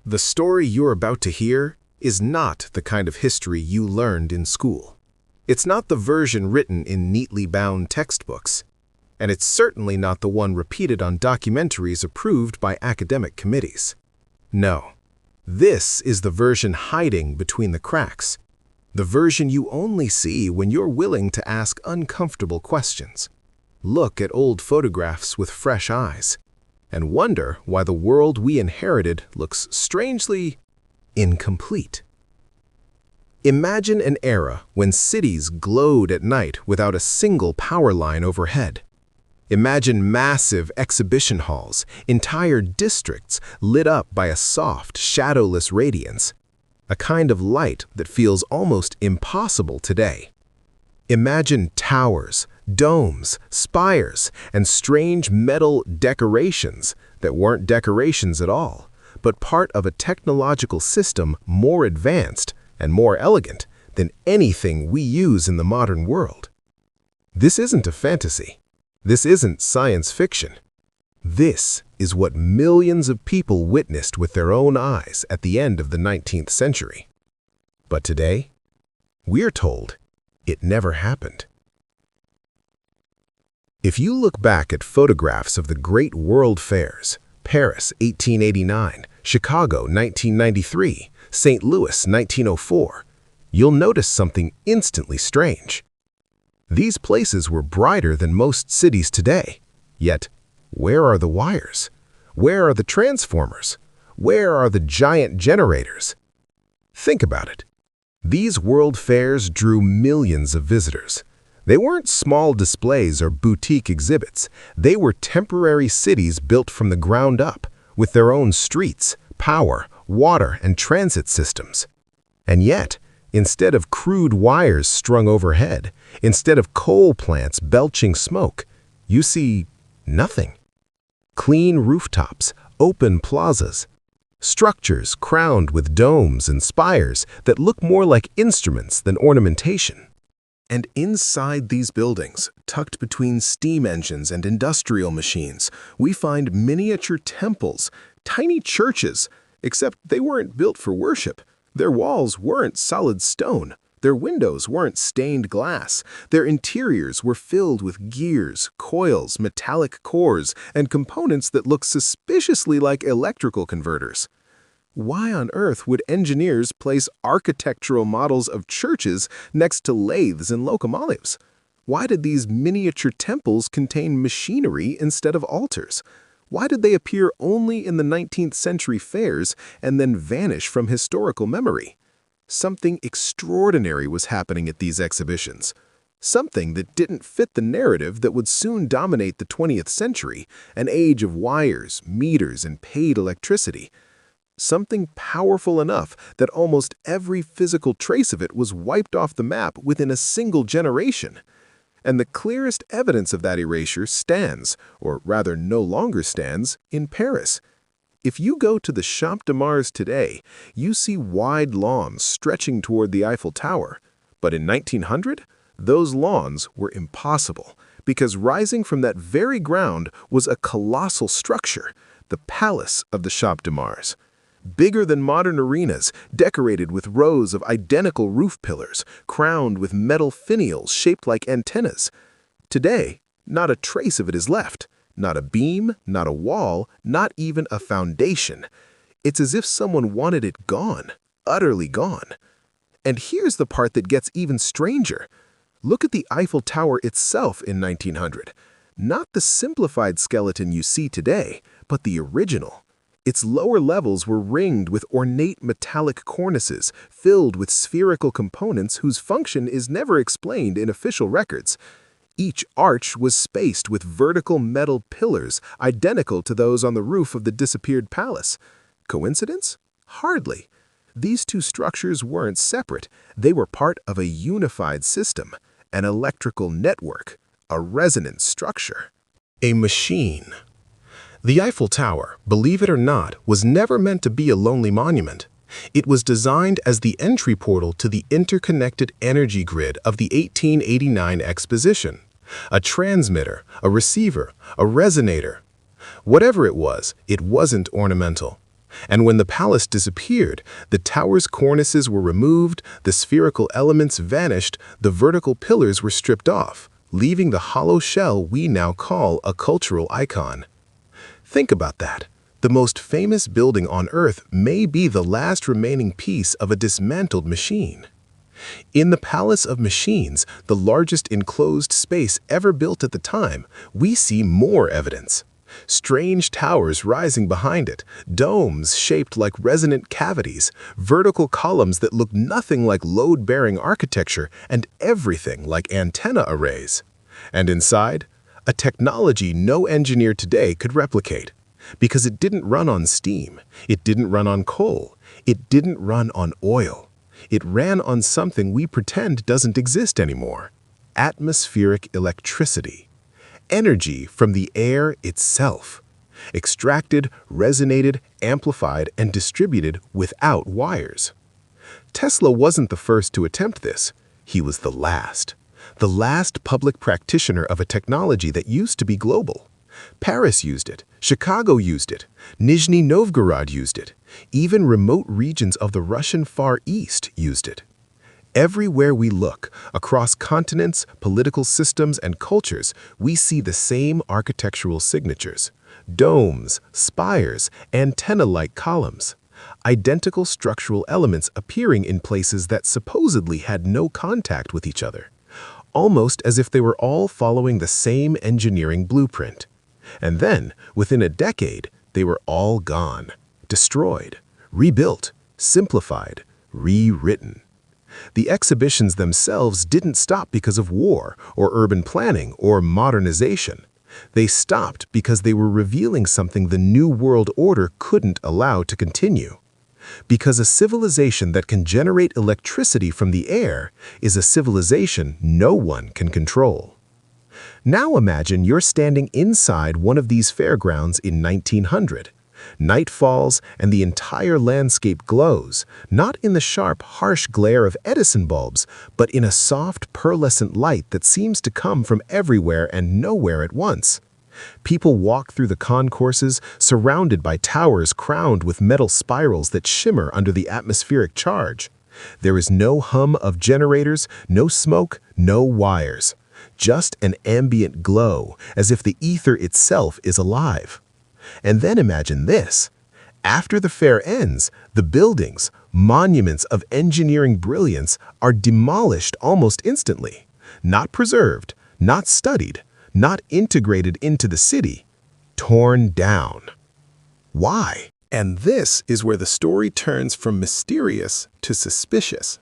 The story you're about to hear is not the kind of history you learned in school. It's not the version written in neatly bound textbooks, and it's certainly not the one repeated on documentaries approved by academic committees. No, this is the version hiding between the cracks, the version you only see when you're willing to ask uncomfortable questions, look at old photographs with fresh eyes, and wonder why the world we inherited looks strangely incomplete. Imagine an era when cities glowed at night without a single power line overhead. Imagine massive exhibition halls, entire districts lit up by a soft, shadowless radiance, a kind of light that feels almost impossible today. Imagine towers, domes, spires, and strange metal decorations that weren't decorations at all, but part of a technological system more advanced and more elegant than anything we use in the modern world. This isn't a fantasy. This isn't science fiction. This is what millions of people witnessed with their own eyes at the end of the 19th century. But today, we're told it never happened. If you look back at photographs of the great world fairs, Paris 1889, Chicago 1993, St. Louis 1904, you'll notice something instantly strange. These places were brighter than most cities today, yet where are the wires? Where are the transformers? Where are the giant generators? Think about it. These world fairs drew millions of visitors. They weren't small displays or boutique exhibits. They were temporary cities built from the ground up, with their own streets, power, water, and transit systems. And yet, instead of crude wires strung overhead, instead of coal plants belching smoke, you see nothing. Clean rooftops, open plazas, structures crowned with domes and spires that look more like instruments than ornamentation. And inside these buildings, tucked between steam engines and industrial machines, we find miniature temples, tiny churches, except they weren't built for worship. Their walls weren't solid stone. Their windows weren't stained glass. Their interiors were filled with gears, coils, metallic cores, and components that look suspiciously like electrical converters. Why on earth would engineers place architectural models of churches next to lathes and locomotives? Why did these miniature temples contain machinery instead of altars? Why did they appear only in the 19th century fairs and then vanish from historical memory? Something extraordinary was happening at these exhibitions. Something that didn't fit the narrative that would soon dominate the 20th century, an age of wires, meters, and paid electricity. Something powerful enough that almost every physical trace of it was wiped off the map within a single generation. And the clearest evidence of that erasure stands, or rather no longer stands, in Paris. If you go to the Champ de Mars today, you see wide lawns stretching toward the Eiffel Tower. But in 1900, those lawns were impossible, because rising from that very ground was a colossal structure, the Palace of the Champ de Mars. Bigger than modern arenas, decorated with rows of identical roof pillars, crowned with metal finials shaped like antennas. Today, not a trace of it is left. Not a beam, not a wall, not even a foundation. It's as if someone wanted it gone, utterly gone. And here's the part that gets even stranger. Look at the Eiffel Tower itself in 1900. Not the simplified skeleton you see today, but the original. Its lower levels were ringed with ornate metallic cornices filled with spherical components whose function is never explained in official records. Each arch was spaced with vertical metal pillars identical to those on the roof of the disappeared palace. Coincidence? Hardly. These two structures weren't separate. They were part of a unified system, an electrical network, a resonant structure. A machine. The Eiffel Tower, believe it or not, was never meant to be a lonely monument. It was designed as the entry portal to the interconnected energy grid of the 1889 exposition. A transmitter, a receiver, a resonator. Whatever it wasn't ornamental. And when the palace disappeared, the tower's cornices were removed, the spherical elements vanished, the vertical pillars were stripped off, leaving the hollow shell we now call a cultural icon. Think about that. The most famous building on Earth may be the last remaining piece of a dismantled machine. In the Palace of Machines, the largest enclosed space ever built at the time, we see more evidence. Strange towers rising behind it, domes shaped like resonant cavities, vertical columns that look nothing like load-bearing architecture, and everything like antenna arrays. And inside, a technology no engineer today could replicate. Because it didn't run on steam, it didn't run on coal, it didn't run on oil. It ran on something we pretend doesn't exist anymore: atmospheric electricity. Energy from the air itself, extracted, resonated, amplified, and distributed without wires. Tesla wasn't the first to attempt this. He was the last public practitioner of a technology that used to be global. Paris used it, Chicago used it, Nizhny Novgorod used it, even remote regions of the Russian Far East used it. Everywhere we look, across continents, political systems, and cultures, we see the same architectural signatures: domes, spires, antenna-like columns. Identical structural elements appearing in places that supposedly had no contact with each other, almost as if they were all following the same engineering blueprint. And then, within a decade, they were all gone, destroyed, rebuilt, simplified, rewritten. The exhibitions themselves didn't stop because of war or urban planning or modernization. They stopped because they were revealing something the New World Order couldn't allow to continue. Because a civilization that can generate electricity from the air is a civilization no one can control. Now imagine you're standing inside one of these fairgrounds in 1900. Night falls and the entire landscape glows, not in the sharp, harsh glare of Edison bulbs, but in a soft, pearlescent light that seems to come from everywhere and nowhere at once. People walk through the concourses, surrounded by towers crowned with metal spirals that shimmer under the atmospheric charge. There is no hum of generators, no smoke, no wires. Just an ambient glow, as if the ether itself is alive. And then imagine this. After the fair ends, the buildings, monuments of engineering brilliance, are demolished almost instantly. Not preserved, not studied, not integrated into the city. Torn down. Why? And this is where the story turns from mysterious to suspicious,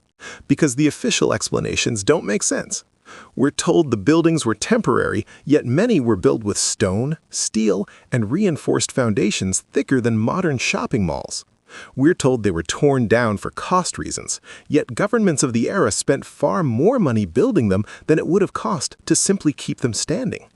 because the official explanations don't make sense. We're told the buildings were temporary, yet many were built with stone, steel, and reinforced foundations thicker than modern shopping malls. We're told they were torn down for cost reasons, yet governments of the era spent far more money building them than it would have cost to simply keep them standing.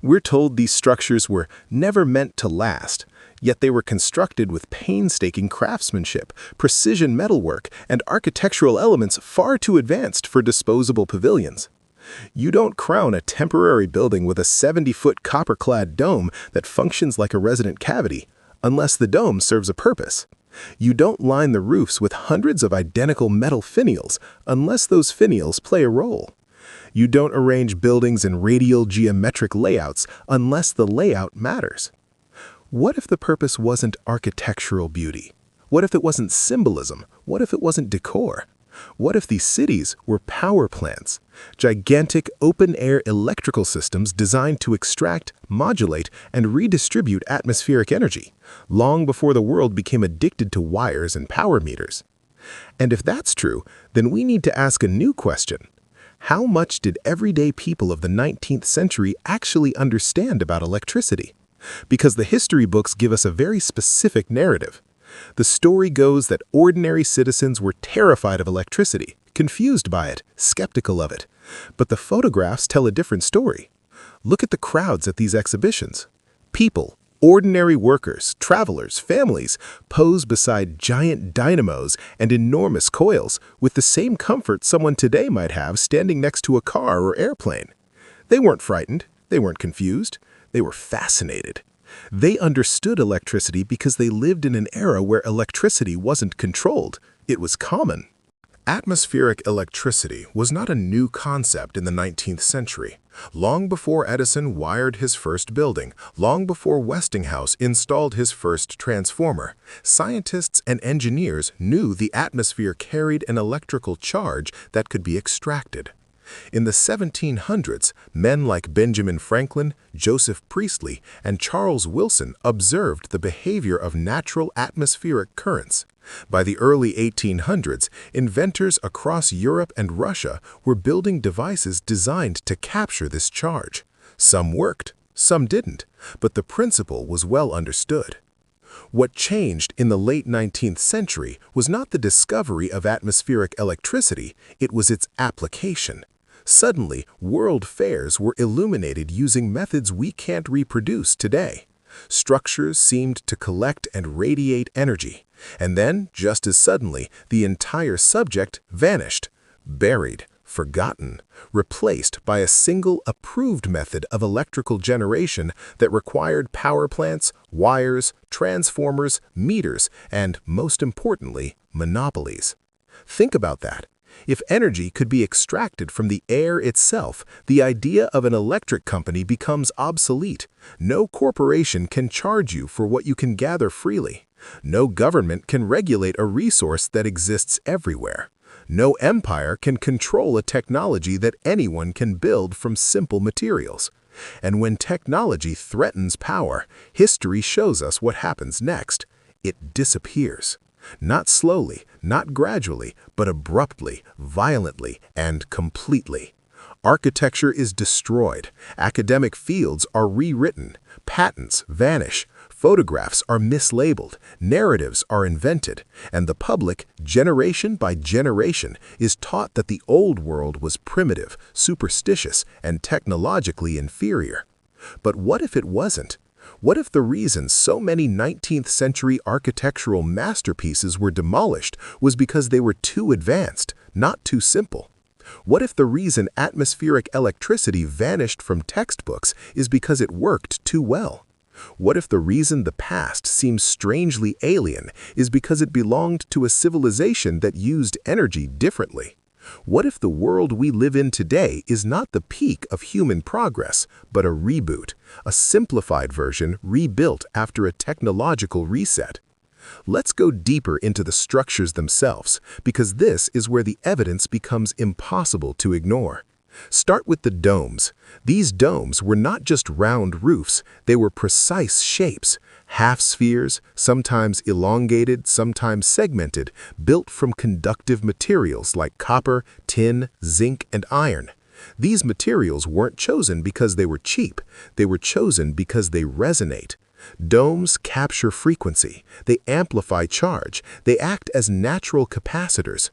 We're told these structures were never meant to last, yet they were constructed with painstaking craftsmanship, precision metalwork, and architectural elements far too advanced for disposable pavilions. You don't crown a temporary building with a 70-foot copper-clad dome that functions like a resonant cavity, unless the dome serves a purpose. You don't line the roofs with hundreds of identical metal finials, unless those finials play a role. You don't arrange buildings in radial geometric layouts, unless the layout matters. What if the purpose wasn't architectural beauty? What if it wasn't symbolism? What if it wasn't decor? What if these cities were power plants, gigantic open-air electrical systems designed to extract, modulate, and redistribute atmospheric energy, long before the world became addicted to wires and power meters? And if that's true, then we need to ask a new question. How much did everyday people of the 19th century actually understand about electricity? Because the history books give us a very specific narrative. The story goes that ordinary citizens were terrified of electricity, confused by it, skeptical of it. But the photographs tell a different story. Look at the crowds at these exhibitions. People, ordinary workers, travelers, families, pose beside giant dynamos and enormous coils with the same comfort someone today might have standing next to a car or airplane. They weren't frightened. They weren't confused. They were fascinated. They understood electricity because they lived in an era where electricity wasn't controlled, it was common. Atmospheric electricity was not a new concept in the 19th century. Long before Edison wired his first building, long before Westinghouse installed his first transformer, scientists and engineers knew the atmosphere carried an electrical charge that could be extracted. In the 1700s, men like Benjamin Franklin, Joseph Priestley, and Charles Wilson observed the behavior of natural atmospheric currents. By the early 1800s, inventors across Europe and Russia were building devices designed to capture this charge. Some worked, some didn't, but the principle was well understood. What changed in the late 19th century was not the discovery of atmospheric electricity, it was its application. Suddenly, world fairs were illuminated using methods we can't reproduce today. Structures seemed to collect and radiate energy. And then, just as suddenly, the entire subject vanished, buried, forgotten, replaced by a single approved method of electrical generation that required power plants, wires, transformers, meters, and, most importantly, monopolies. Think about that. If energy could be extracted from the air itself, the idea of an electric company becomes obsolete. No corporation can charge you for what you can gather freely. No government can regulate a resource that exists everywhere. No empire can control a technology that anyone can build from simple materials. And when technology threatens power, history shows us what happens next. It disappears. Not slowly, not gradually, but abruptly, violently, and completely. Architecture is destroyed, academic fields are rewritten, patents vanish, photographs are mislabeled, narratives are invented, and the public, generation by generation, is taught that the old world was primitive, superstitious, and technologically inferior. But what if it wasn't? What if the reason so many 19th century architectural masterpieces were demolished was because they were too advanced, not too simple? What if the reason atmospheric electricity vanished from textbooks is because it worked too well? What if the reason the past seems strangely alien is because it belonged to a civilization that used energy differently? What if the world we live in today is not the peak of human progress, but a reboot, a simplified version rebuilt after a technological reset? Let's go deeper into the structures themselves, because this is where the evidence becomes impossible to ignore. Start with the domes. These domes were not just round roofs, they were precise shapes, half spheres, sometimes elongated, sometimes segmented, built from conductive materials like copper, tin, zinc, and iron. These materials weren't chosen because they were cheap, they were chosen because they resonate. Domes capture frequency, they amplify charge, they act as natural capacitors.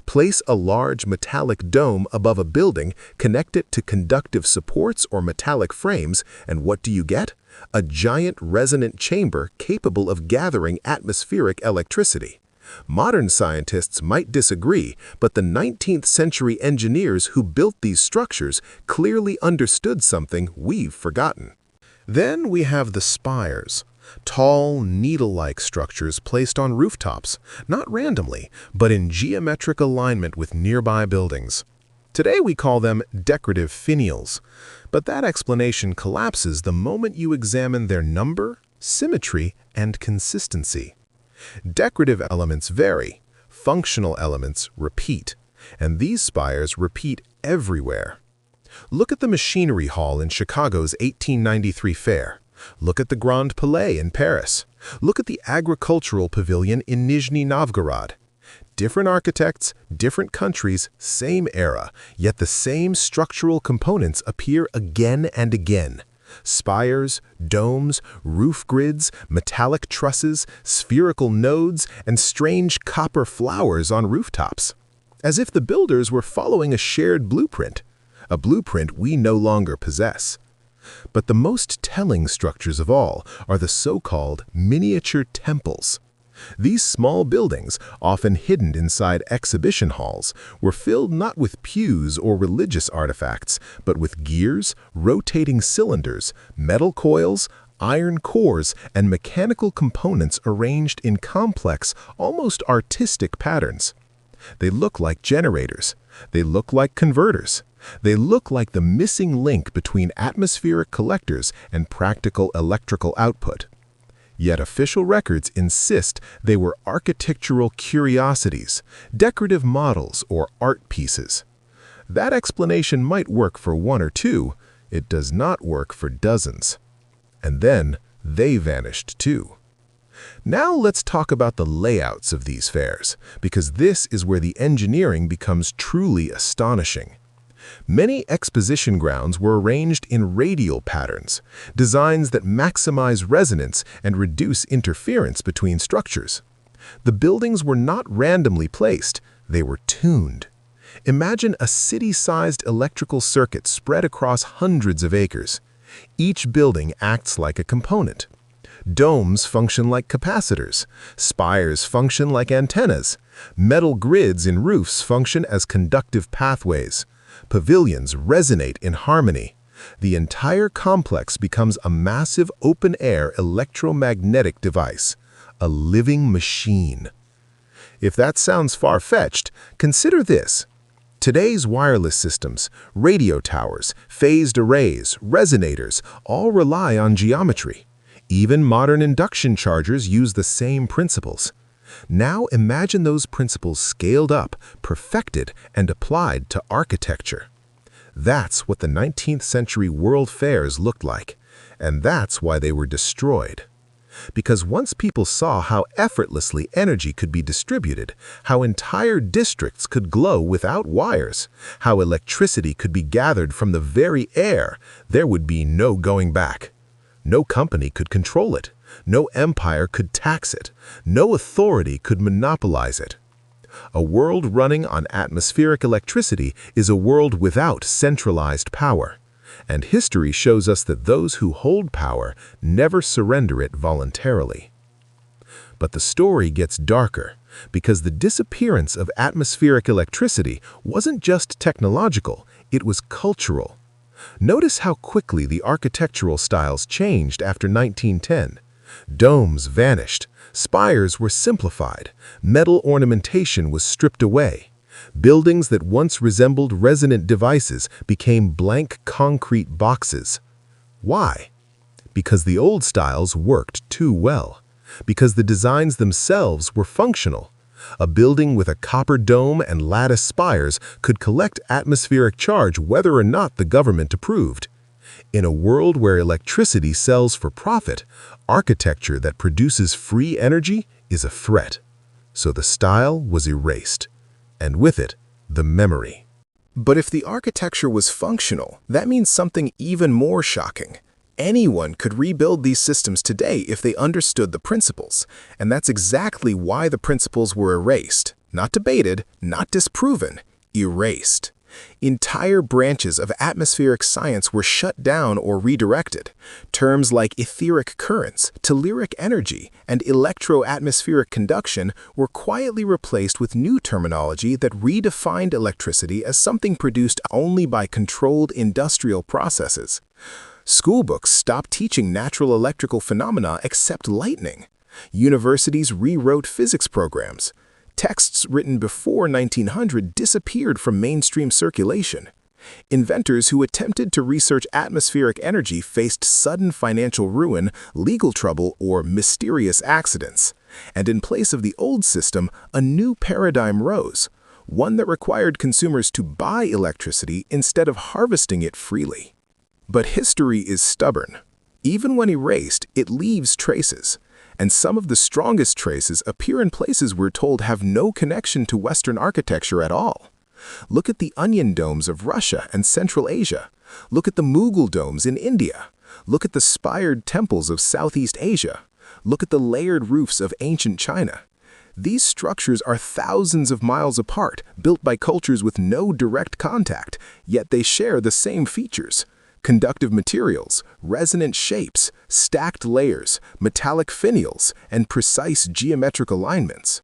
Place a large metallic dome above a building, connect it to conductive supports or metallic frames, and what do you get? A giant resonant chamber capable of gathering atmospheric electricity. Modern scientists might disagree, but the 19th century engineers who built these structures clearly understood something we've forgotten. Then we have the spires. Tall, needle-like structures placed on rooftops, not randomly, but in geometric alignment with nearby buildings. Today we call them decorative finials, but that explanation collapses the moment you examine their number, symmetry, and consistency. Decorative elements vary, functional elements repeat, and these spires repeat everywhere. Look at the Machinery Hall in Chicago's 1893 fair. Look at the Grand Palais in Paris. Look at the Agricultural Pavilion in Nizhny Novgorod. Different architects, different countries, same era, yet the same structural components appear again and again. Spires, domes, roof grids, metallic trusses, spherical nodes, and strange copper flowers on rooftops. As if the builders were following a shared blueprint, a blueprint we no longer possess. But the most telling structures of all are the so-called miniature temples. These small buildings, often hidden inside exhibition halls, were filled not with pews or religious artifacts, but with gears, rotating cylinders, metal coils, iron cores, and mechanical components arranged in complex, almost artistic patterns. They look like generators. They look like converters. They look like the missing link between atmospheric collectors and practical electrical output. Yet official records insist they were architectural curiosities, decorative models, or art pieces. That explanation might work for one or two. It does not work for dozens. And then they vanished too. Now let's talk about the layouts of these fairs, because this is where the engineering becomes truly astonishing. Many exposition grounds were arranged in radial patterns, designs that maximize resonance and reduce interference between structures. The buildings were not randomly placed, they were tuned. Imagine a city-sized electrical circuit spread across hundreds of acres. Each building acts like a component. Domes function like capacitors. Spires function like antennas. Metal grids in roofs function as conductive pathways. Pavilions resonate in harmony. The entire complex becomes a massive open-air electromagnetic device, a living machine. If that sounds far-fetched, consider this. Today's wireless systems, radio towers, phased arrays, resonators, all rely on geometry. Even modern induction chargers use the same principles. Now imagine those principles scaled up, perfected, and applied to architecture. That's what the 19th century world fairs looked like, and that's why they were destroyed. Because once people saw how effortlessly energy could be distributed, how entire districts could glow without wires, how electricity could be gathered from the very air, there would be no going back. No company could control it. No empire could tax it. No authority could monopolize it. A world running on atmospheric electricity is a world without centralized power. And history shows us that those who hold power never surrender it voluntarily. But the story gets darker, because the disappearance of atmospheric electricity wasn't just technological, it was cultural. Notice how quickly the architectural styles changed after 1910. Domes vanished, spires were simplified, metal ornamentation was stripped away. Buildings that once resembled resonant devices became blank concrete boxes. Why? Because the old styles worked too well. Because the designs themselves were functional. A building with a copper dome and lattice spires could collect atmospheric charge whether or not the government approved. In a world where electricity sells for profit, architecture that produces free energy is a threat. So the style was erased. And with it, the memory. But if the architecture was functional, that means something even more shocking. Anyone could rebuild these systems today if they understood the principles, and that's exactly why the principles were erased. Not debated, not disproven, erased. Entire branches of atmospheric science were shut down or redirected. Terms like etheric currents, telluric energy, and electro-atmospheric conduction were quietly replaced with new terminology that redefined electricity as something produced only by controlled industrial processes. Schoolbooks stopped teaching natural electrical phenomena except lightning. Universities rewrote physics programs. Texts written before 1900 disappeared from mainstream circulation. Inventors who attempted to research atmospheric energy faced sudden financial ruin, legal trouble, or mysterious accidents. And in place of the old system, a new paradigm rose, one that required consumers to buy electricity instead of harvesting it freely. But history is stubborn. Even when erased, it leaves traces. And some of the strongest traces appear in places we're told have no connection to Western architecture at all. Look at the onion domes of Russia and Central Asia. Look at the Mughal domes in India. Look at the spired temples of Southeast Asia. Look at the layered roofs of ancient China. These structures are thousands of miles apart, built by cultures with no direct contact, yet they share the same features. Conductive materials, resonant shapes, stacked layers, metallic finials, and precise geometric alignments.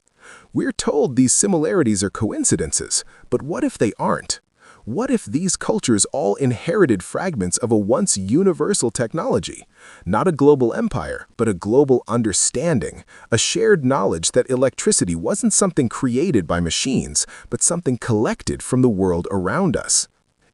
We're told these similarities are coincidences, but what if they aren't? What if these cultures all inherited fragments of a once universal technology? Not a global empire, but a global understanding, a shared knowledge that electricity wasn't something created by machines, but something collected from the world around us.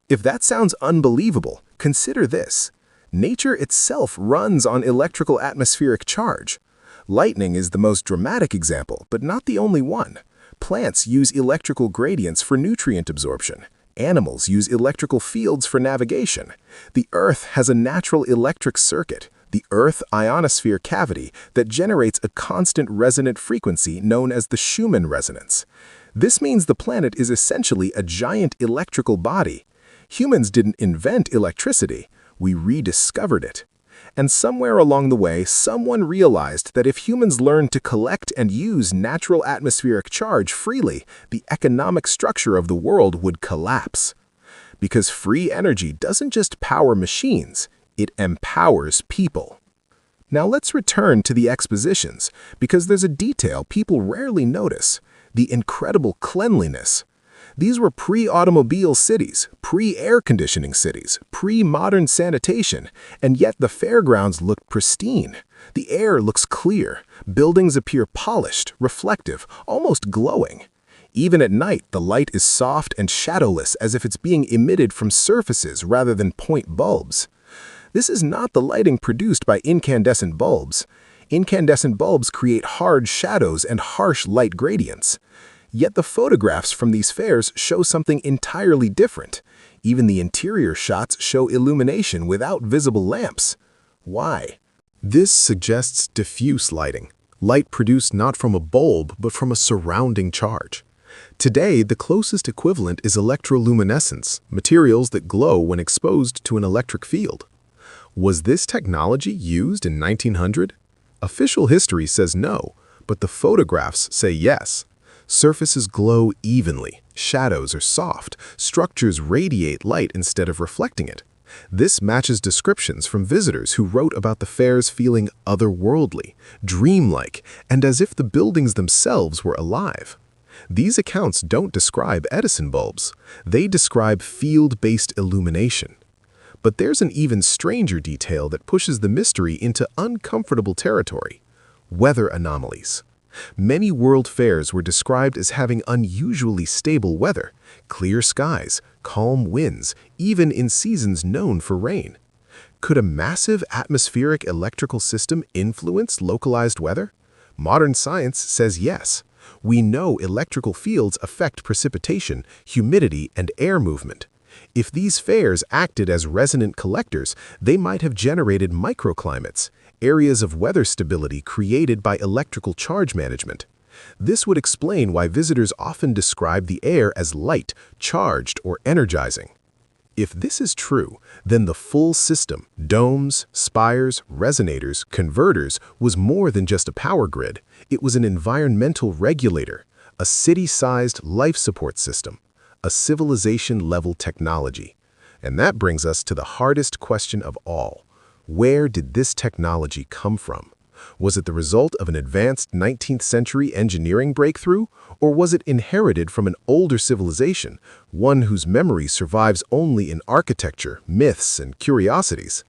If that sounds unbelievable, consider this. Nature itself runs on electrical atmospheric charge. Lightning is the most dramatic example, but not the only one. Plants use electrical gradients for nutrient absorption. Animals use electrical fields for navigation. The Earth has a natural electric circuit, the Earth ionosphere cavity, that generates a constant resonant frequency known as the Schumann resonance. This means the planet is essentially a giant electrical body. Humans didn't invent electricity, we rediscovered it. And somewhere along the way, someone realized that if humans learned to collect and use natural atmospheric charge freely, the economic structure of the world would collapse. Because free energy doesn't just power machines, it empowers people. Now let's return to the expositions, because there's a detail people rarely notice: the incredible cleanliness. These were pre-automobile cities, pre-air conditioning cities, pre-modern sanitation, and yet the fairgrounds looked pristine. The air looks clear, buildings appear polished, reflective, almost glowing. Even at night, the light is soft and shadowless, as if it's being emitted from surfaces rather than point bulbs. This is not the lighting produced by incandescent bulbs. Incandescent bulbs create hard shadows and harsh light gradients. Yet the photographs from these fairs show something entirely different. Even the interior shots show illumination without visible lamps. Why? This suggests diffuse lighting, light produced not from a bulb but from a surrounding charge. Today, the closest equivalent is electroluminescence, materials that glow when exposed to an electric field. Was this technology used in 1900? Official history says no, but the photographs say yes. Surfaces glow evenly, shadows are soft, structures radiate light instead of reflecting it. This matches descriptions from visitors who wrote about the fairs feeling otherworldly, dreamlike, and as if the buildings themselves were alive. These accounts don't describe Edison bulbs, they describe field-based illumination. But there's an even stranger detail that pushes the mystery into uncomfortable territory: weather anomalies. Many world fairs were described as having unusually stable weather, clear skies, calm winds, even in seasons known for rain. Could a massive atmospheric electrical system influence localized weather? Modern science says yes. We know electrical fields affect precipitation, humidity, and air movement. If these fairs acted as resonant collectors, they might have generated microclimates, areas of weather stability created by electrical charge management. This would explain why visitors often describe the air as light, charged, or energizing. If this is true, then the full system, domes, spires, resonators, converters, was more than just a power grid. It was an environmental regulator, a city-sized life support system, a civilization-level technology. And that brings us to the hardest question of all. Where did this technology come from? Was it the result of an advanced 19th century engineering breakthrough, or was it inherited from an older civilization, one whose memory survives only in architecture, myths, and curiosities?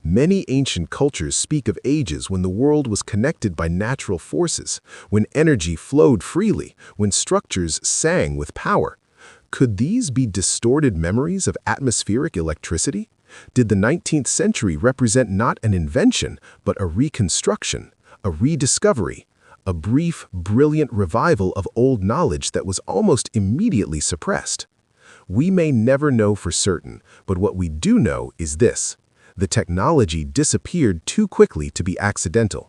Many ancient cultures speak of ages when the world was connected by natural forces, when energy flowed freely, when structures sang with power. Could these be distorted memories of atmospheric electricity? Did the 19th century represent not an invention, but a reconstruction, a rediscovery, a brief, brilliant revival of old knowledge that was almost immediately suppressed? We may never know for certain, but what we do know is this: the technology disappeared too quickly to be accidental.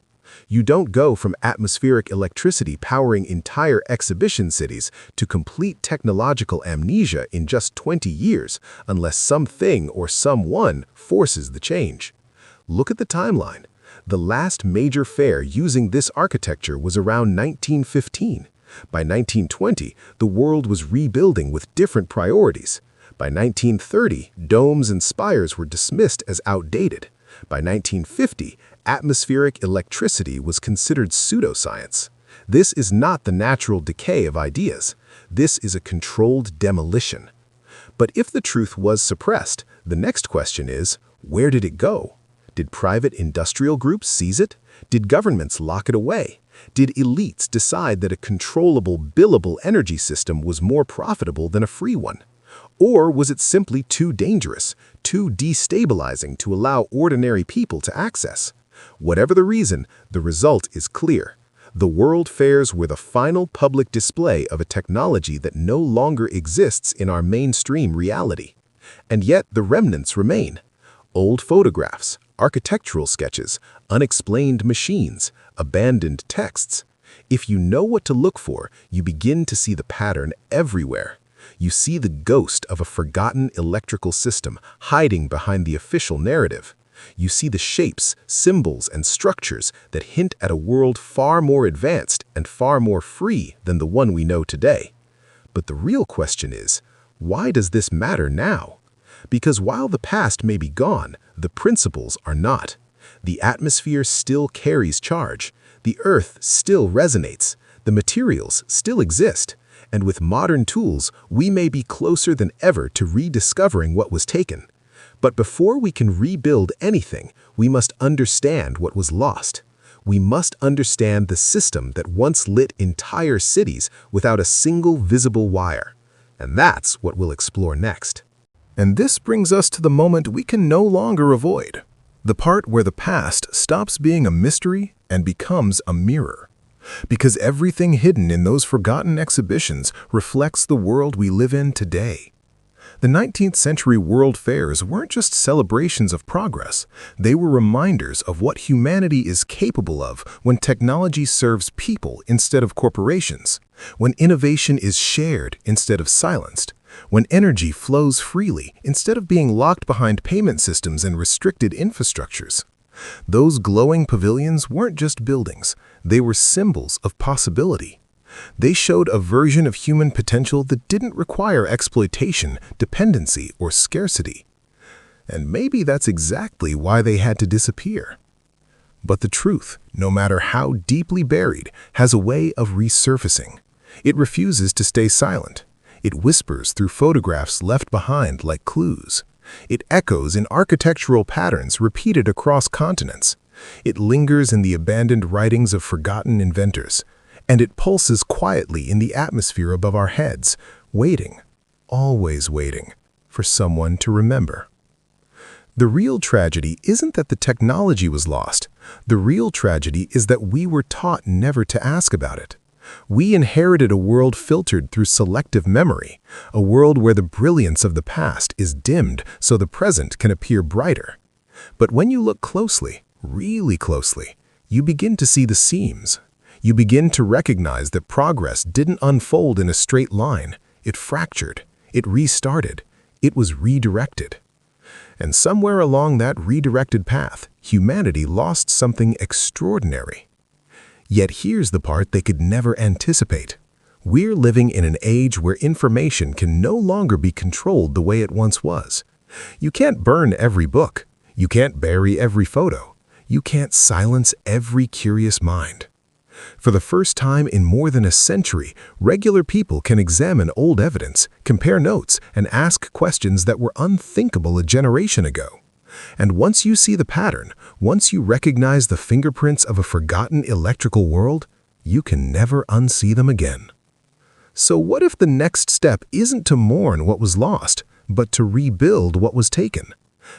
You don't go from atmospheric electricity powering entire exhibition cities to complete technological amnesia in just 20 years unless something or someone forces the change. Look at the timeline. The last major fair using this architecture was around 1915. By 1920, the world was rebuilding with different priorities. By 1930, domes and spires were dismissed as outdated. By 1950, atmospheric electricity was considered pseudoscience. This is not the natural decay of ideas. This is a controlled demolition. But if the truth was suppressed, the next question is, where did it go? Did private industrial groups seize it? Did governments lock it away? Did elites decide that a controllable, billable energy system was more profitable than a free one? Or was it simply too dangerous, too destabilizing to allow ordinary people to access? Whatever the reason, the result is clear. The World Fairs were the final public display of a technology that no longer exists in our mainstream reality. And yet the remnants remain. Old photographs, architectural sketches, unexplained machines, abandoned texts. If you know what to look for, you begin to see the pattern everywhere. You see the ghost of a forgotten electrical system hiding behind the official narrative. You see the shapes, symbols, and structures that hint at a world far more advanced and far more free than the one we know today. But the real question is, why does this matter now? Because while the past may be gone, the principles are not. The atmosphere still carries charge. The earth still resonates. The materials still exist. And with modern tools, we may be closer than ever to rediscovering what was taken. But before we can rebuild anything, we must understand what was lost. We must understand the system that once lit entire cities without a single visible wire. And that's what we'll explore next. And this brings us to the moment we can no longer avoid. The part where the past stops being a mystery and becomes a mirror. Because everything hidden in those forgotten exhibitions reflects the world we live in today. The 19th century World Fairs weren't just celebrations of progress. They were reminders of what humanity is capable of when technology serves people instead of corporations, when innovation is shared instead of silenced, when energy flows freely instead of being locked behind payment systems and restricted infrastructures. Those glowing pavilions weren't just buildings. They were symbols of possibility. They showed a version of human potential that didn't require exploitation, dependency, or scarcity. And maybe that's exactly why they had to disappear. But the truth, no matter how deeply buried, has a way of resurfacing. It refuses to stay silent. It whispers through photographs left behind like clues. It echoes in architectural patterns repeated across continents. It lingers in the abandoned writings of forgotten inventors. And it pulses quietly in the atmosphere above our heads, waiting, always waiting, for someone to remember. The real tragedy isn't that the technology was lost. The real tragedy is that we were taught never to ask about it. We inherited a world filtered through selective memory, a world where the brilliance of the past is dimmed so the present can appear brighter. But when you look closely, really closely, you begin to see the seams. You begin to recognize that progress didn't unfold in a straight line. It fractured. It restarted. It was redirected. And somewhere along that redirected path, humanity lost something extraordinary. Yet here's the part they could never anticipate. We're living in an age where information can no longer be controlled the way it once was. You can't burn every book. You can't bury every photo. You can't silence every curious mind. For the first time in more than a century, regular people can examine old evidence, compare notes, and ask questions that were unthinkable a generation ago. And once you see the pattern, once you recognize the fingerprints of a forgotten electrical world, you can never unsee them again. So what if the next step isn't to mourn what was lost, but to rebuild what was taken?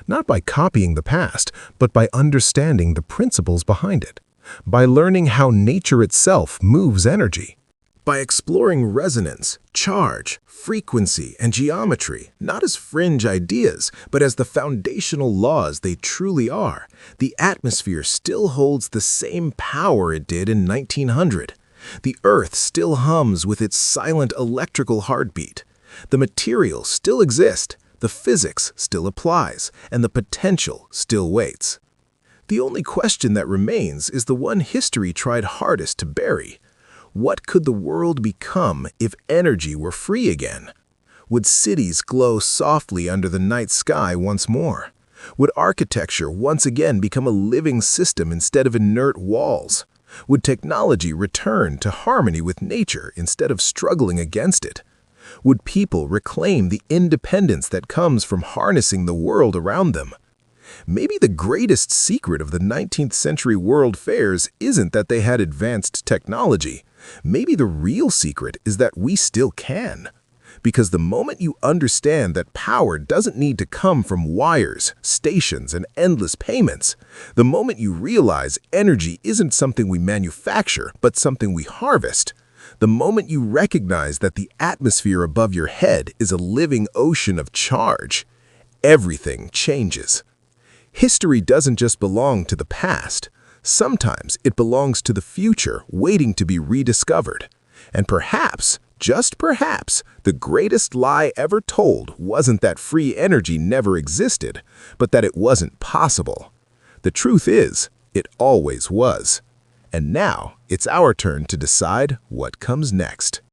Not by copying the past, but by understanding the principles behind it. By learning how nature itself moves energy. By exploring resonance, charge, frequency, and geometry, not as fringe ideas, but as the foundational laws they truly are, the atmosphere still holds the same power it did in 1900. The Earth still hums with its silent electrical heartbeat. The materials still exist, the physics still applies, and the potential still waits. The only question that remains is the one history tried hardest to bury. What could the world become if energy were free again? Would cities glow softly under the night sky once more? Would architecture once again become a living system instead of inert walls? Would technology return to harmony with nature instead of struggling against it? Would people reclaim the independence that comes from harnessing the world around them? Maybe the greatest secret of the 19th century world fairs isn't that they had advanced technology. Maybe the real secret is that we still can. Because the moment you understand that power doesn't need to come from wires, stations, and endless payments, the moment you realize energy isn't something we manufacture, but something we harvest, the moment you recognize that the atmosphere above your head is a living ocean of charge, everything changes. History doesn't just belong to the past. Sometimes it belongs to the future, waiting to be rediscovered. And perhaps, just perhaps, the greatest lie ever told wasn't that free energy never existed, but that it wasn't possible. The truth is, it always was. And now, it's our turn to decide what comes next.